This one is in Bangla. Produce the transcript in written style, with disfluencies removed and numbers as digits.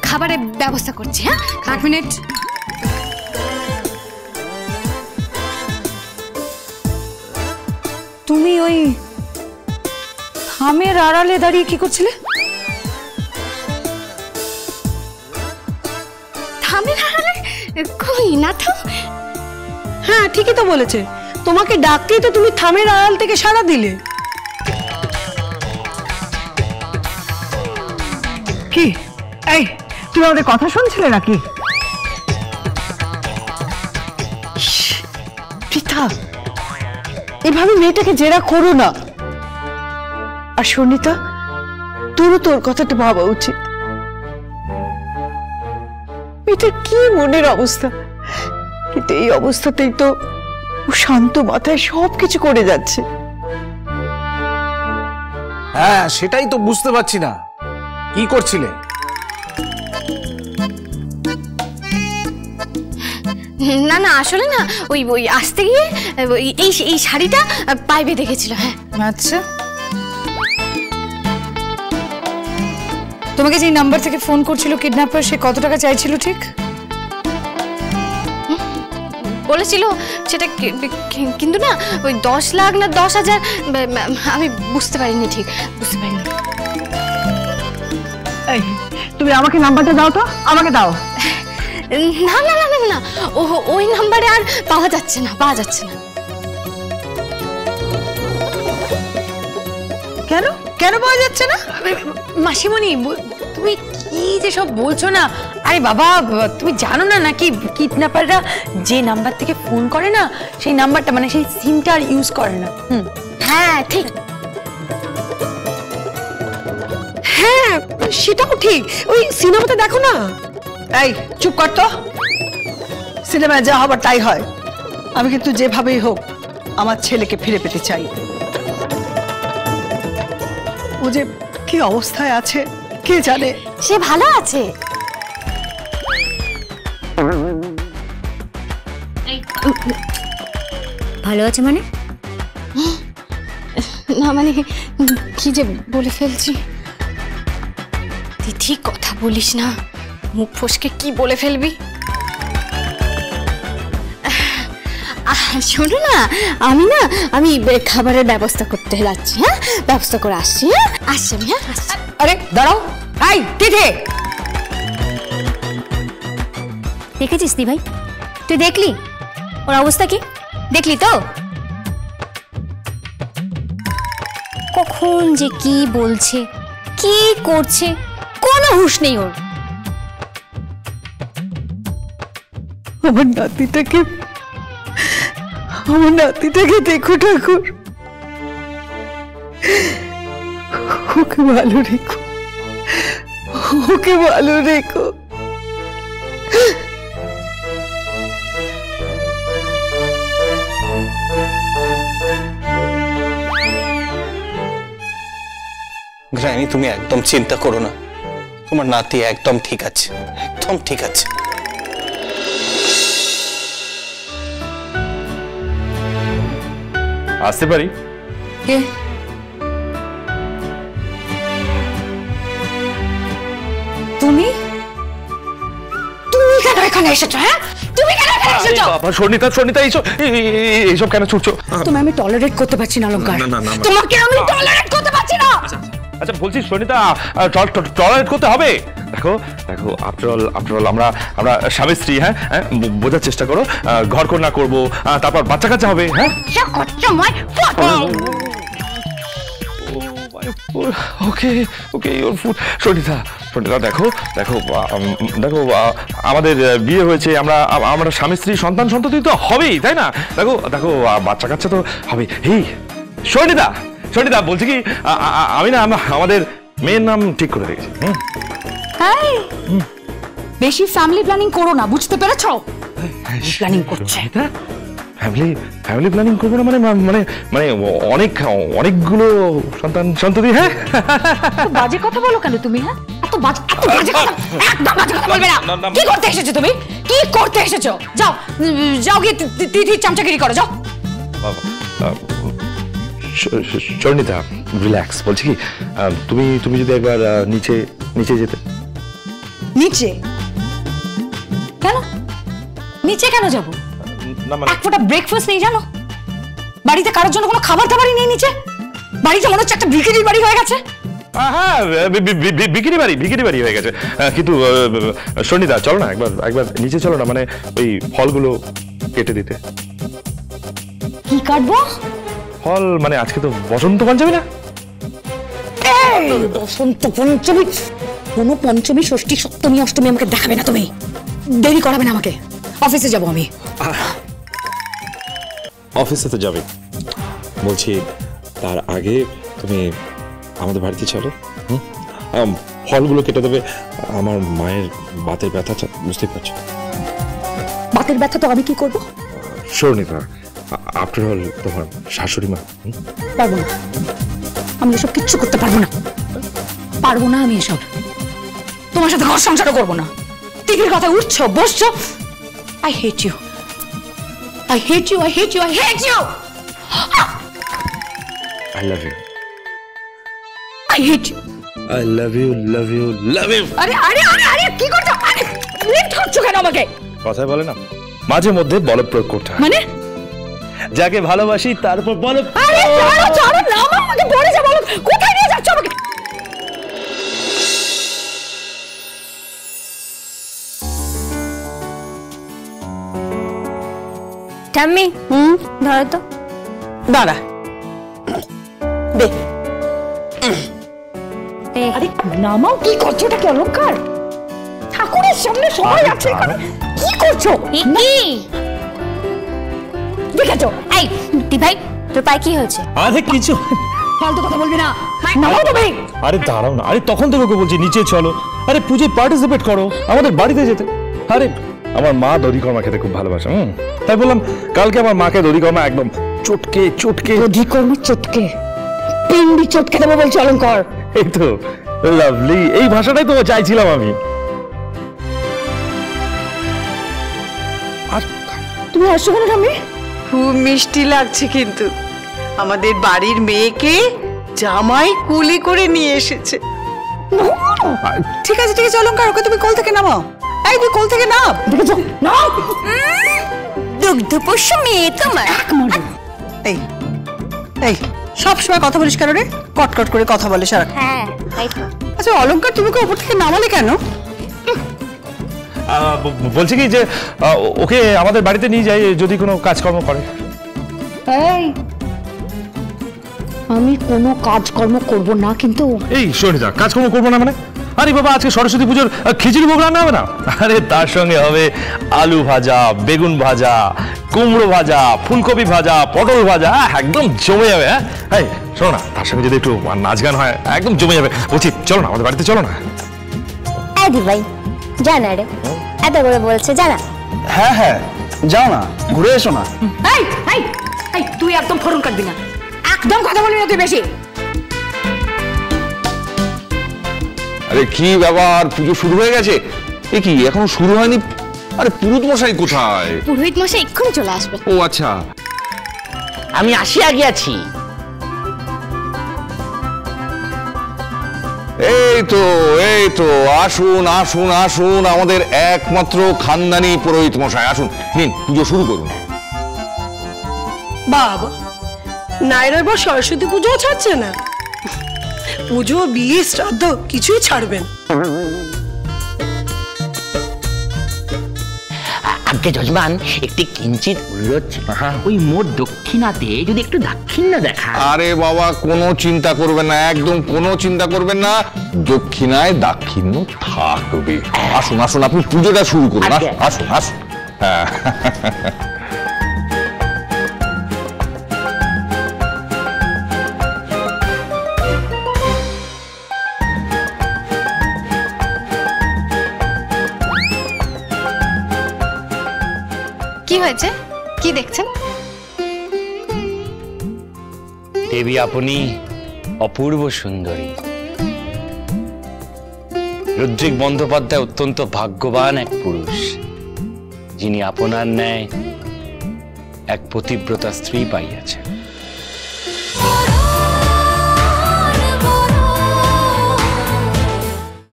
খাবারের ব্যবস্থা করছি। হ্যাঁ, 1 মিনিট। তুমি ওই থামের আড়ালে দাঁড়িয়ে কি করছিলে? থামের আড়ালে? কই না তো। হ্যাঁ ঠিকই তো বলেছে, তোমাকে ডাকতেই তো তুমি থামের আড়াল থেকে সাড়া দিলে। কি এই তুমি আমাদের কথা শুনছিলে নাকি? পৃথা, এভাবে মেয়েটাকে জেরা করো না। আর সুনিতা, তোরও তোর কথাটা ভাবা উচিত। মেয়েটার কি মনের অবস্থা, কিন্তু এই অবস্থাতেই তো ও শান্ত মাথায় সবকিছু করে যাচ্ছে। হ্যাঁ সেটাই তো বুঝতে পারছি না, কি করছিলে? না না, আসলে না ওই ওই আসতে গিয়ে এই শাড়িটা পায়ে বেঁধে গেছিল। হ্যাঁ। আচ্ছা, তোমাকে যে নাম্বার থেকে ফোন করছিল কিডন্যাপার, সে কত টাকা চাইছিল ঠিক বলেছিল সেটা, কিন্তু না ওই 10 লাখ না 10,000 আমি বুঝতে পারিনি, ঠিক বুঝতে পারিনি। এই তুমি আমাকে নাম্বারটা দাও তো, আমাকে দাও। না না না না না, ওই নাম্বারে আর পাওয়া যাচ্ছে না, পাওয়া যাচ্ছে না। কেন কেন পাওয়া যাচ্ছে না? মাসিমণি, তুমি কি যে সব বলছো না? আরে বাবা, তুমি জানো না নাকি কিডন্যাপাররা যে নাম্বার থেকে ফোন করে না, সেই নাম্বারটা মানে সেই সিমটা আর ইউজ করে না। হ্যাঁ ঠিক। হ্যাঁ সেটাও ঠিক, ওই সিনেমাতে দেখো না। এই চুপ কর তো, সিনেমায় যা হবার তাই হয়। আমি কিন্তু যেভাবেই হোক আমার ছেলেকে ফিরে পেতে চাই। ও যে কি অবস্থায় আছে কে জানে। সে ভালো আছে। ভালো আছে মানে? না মানে কি যে বলে ফেলছি। তিথি কথা বলিস না, মুখ ফসকে কি বলে ফেলবি। শোনো না, আমি খাবারের ব্যবস্থা করতে যাচ্ছি। হ্যাঁ, ব্যবস্থা করে আসছি। হ্যাঁ আসছি আমি। হ্যাঁ আসছি। আরে দাঁড়াও, এই তিথি, দেখেছিস দি ভাই? তুই দেখলি ওর অবস্থা কি? দেখলি তো কখন যে কি বলছে, কি করছে, কোনো হুঁশ নেই ওর। আমার নাতিটাকে দেখো ঠাকুর, ওকে ভালো রেখো, ওকে ভালো রেখো। গ্রানি, তুমি একদম চিন্তা করো না, তোমার নাতি একদম ঠিক আছে, একদম ঠিক আছে। আসতে পারি? কে? তুমি কেন এখানে এসেছো? হ্যাঁ, তুমি কেন এখানে এসেছো? বাবা সনিতা, এইসব কেন ছুটছো? তুমি আমি টলারেট করতে পারছি না অলঙ্কার, তোমাকে আমি টলারেট করতে পারছি না। আচ্ছা বলছি সনিতা, টলারেট করতে হবে। দেখো আফটার অল আমরা স্বামী স্ত্রী। হ্যাঁ, বোঝার চেষ্টা করো। ঘর কন্যা করবো, তারপর বাচ্চা কাচ্চা হবে। হ্যাঁ ওকে ইওর ফুড। সনিতা দেখো আমাদের বিয়ে হয়েছে, আমরা স্বামী স্ত্রী, সন্তান সন্ততি তো হবেই, তাই না? দেখো বাচ্চা কাচ্চা তো হবে। এই সনিতা বলছি কি, আমি না আমাদের মেয়ের নাম ঠিক করে রেখেছি। বেশি ফ্যামিলি প্ল্যানিং করো না, বুঝতে পেরেছো? প্ল্যানিং করছে। ফ্যামিলি প্ল্যানিং করবো না মানে অনেকগুলো সন্তান সন্ততি। হ্যাঁ, বাজে কথা বলো কেন তুমি? হ্যাঁ, এত বাজে কথা, একদম বাজে কথা বলবে না। কি করতে এসেছো তুমি? কি করতে এসেছো? যাও গিয়ে তিথির চামচাগিরি করো, যাও। সনিতা রিল্যাক্স। বলছি কি, তুমি যদি একবার নিচে যেতে। নিচে। কেন নিচে কেন যাব? না মানে এক ফোঁটা ব্রেকফাস্ট নেই জানো? বাড়িতে কারোর জন্য কোনো খাবার দাবারই নেই নিচে। বাড়িতে মনে হচ্ছে একটা ভিখিরির বাড়ি হয়ে গেছে। হ্যাঁ বিক্রি বাড়ি হয়ে গেছে। কিন্তু সন্নিদা চলো না একবার নিচে চলো না, মানে ওই ফলগুলো কেটে দিতে। কি কাটবো? ফল মানে আজকে তো বসন্ত পঞ্চমী না? বসন্ত পঞ্চমী? কোনো পঞ্চমী, ষষ্ঠী, সপ্তমী, অষ্টমী আমাকে দেখাবে না তুমি। দেরি করাবে না আমাকে, অফিসে যাবো আমি। অফিসে তো যাবে, বলছি তার আগে তুমি আমাদের বাড়িতে চলো। ফলগুলো কেটে দেবে, আমার মায়ের বাতের ব্যথাটা বুঝতে পারছো। বাতের ব্যথা তো আমি কি করবো? সন্নিদা আফটার অল তোমার শাশুড়ি মা। পারবো না, আমি এসব কিচ্ছু করতে পারবো না। পারবো না আমি এসব। তোমার সাথে ঘর সংসারও করবো না। টিকির কথা উঠছো বসছো। I hate you, I hate you, I hate you, I hate you, I love you, I hate you, I love you, love you, love you. আরে আরে আরে আরে কি করছো? আরে লিফট করছো কেন আমাকে? কথায় বলে না মাঝে মধ্যে বল প্রয়োগ করতে হয়। মানে যাকে ভালোবাসি তারপর বল। আরে ছাড়ো ছাড়ো না, আমাকে পড়ে যা। বলো কোথায় নিয়ে যাচ্ছ আমাকে? ঠাম্মি ধরো তো। দাঁড়া দে। আরে নামাও। কি করছো? এটা কি অলংকার? ঠাকুরের সামনে সবাই আছে এখানে। কি করছো? কি দেখেছো? এই দি ভাই, তোর পায়ে কি হয়েছে? আরে কিছু ফালতু কথা বলবি না। নামাও তুমি। আরে দাঁড়াও না, আরে তখন থেকে ওকে বলছি নিচে চলো। আরে পুজোয় পার্টিসিপেট করো, আমাদের বাড়িতে যেতে। আরে আমার মা দধিকর্মা খেতে খুব ভালোবাসে, তাই বললাম কালকে আমার মাকে দধিকর্মা একদম চটকে চটকে। দধিকর্মা চটকে? পিন্ডি চটকে দেবো বলছি অলংকার। এই তো লাভলি, এই ভাষাটাই তো চাইছিলাম আমি। আর তুমি আসছো কেন ঠাম্মি? খুব মিষ্টি লাগছে কিন্তু আমাদের বাড়ির মেয়েকে জামাই কুলি করে নিয়ে এসেছে। ঠিক আছে ঠিক আছে অলংকার, ওকে তুমি কোল থেকে নামাও। এই তুই কোল থেকে নাম। দেখেছো? নাও। দুগ্ধপোষ্য মেয়ে তোমার। এই এই সব সময় কথা বলিস কেন রে? কটকট করে কথা বলে সারা। হ্যাঁ তাই তো। আচ্ছা অলংকার, তুমি ওকে উপর থেকে নামালে কেন? বলছি কি যে ওকে আমাদের বাড়িতে নিয়ে যাই যদি কোনো কাজকর্ম করে। এই আমি কোনো কাজকর্ম করব না কিন্তু। এই সন্নিদা কাজকর্ম করবো না মানে? আরে বাবা আজকে সরস্বতী পুজোর খিচুড়ি ভোগ রান্না হবে না? আরে তার সঙ্গে হবে আলু ভাজা, বেগুন ভাজা, কুমড়ো ভাজা, ফুলকপি ভাজা, পটল ভাজা। একদম জমে যাবে। হ্যাঁ শোনো না, তার সঙ্গে যদি একটু নাচ গান হয় একদম জমে যাবে। বলছি চলো না আমাদের বাড়িতে, চলো না। এই দি ভাই জানা রে, এত করে বলছে জানা। হ্যাঁ হ্যাঁ যাও না, ঘুরে এসো না। এই এই এই তুই একদম ফোরন কাটবি না, একদম কথা বলবি না তুই বেশি। আরে কি ব্যাপার, পুজো শুরু হয়ে গেছে? এ কি এখনো শুরু হয়নি? আরে পুরোহিত মশাই কোথায়? পুরোহিত মশাই এক্ষুনি চলে আসবে। ও আচ্ছা, আমি আসি আগে আছি। এই তো আসুন আসুন আসুন, আমাদের একমাত্র খানদানি পুরোহিত মশাই আসুন। নিন পুজো শুরু করুন। বাবা নাইরা এবার সরস্বতী পুজোও ছাড়ছে না। পুজো, বিয়ে, শ্রাদ্ধ কিছুই ছাড়বেন। আগে যজমান একটি কিঞ্চিত অনুরোধ ছিল, ওই মোট দক্ষিণাতে যদি একটু দাক্ষিণ্য দেখা। আরে বাবা কোনো চিন্তা করবেন না, একদম কোনো চিন্তা করবেন না, দক্ষিণায় দাক্ষিণ্য থাকবে। আসুন আসুন, আপনি পুজোটা শুরু করুন। আসুন আসুন। হ্যাঁ কি হয়েছে? কি দেখছেন? দেবী আপনি অপূর্ব সুন্দরী। রুদ্রিক বন্দ্যোপাধ্যায় অত্যন্ত ভাগ্যবান এক পুরুষ, যিনি আপনার ন্যায় এক পতিব্রতা স্ত্রী পাইয়াছেন।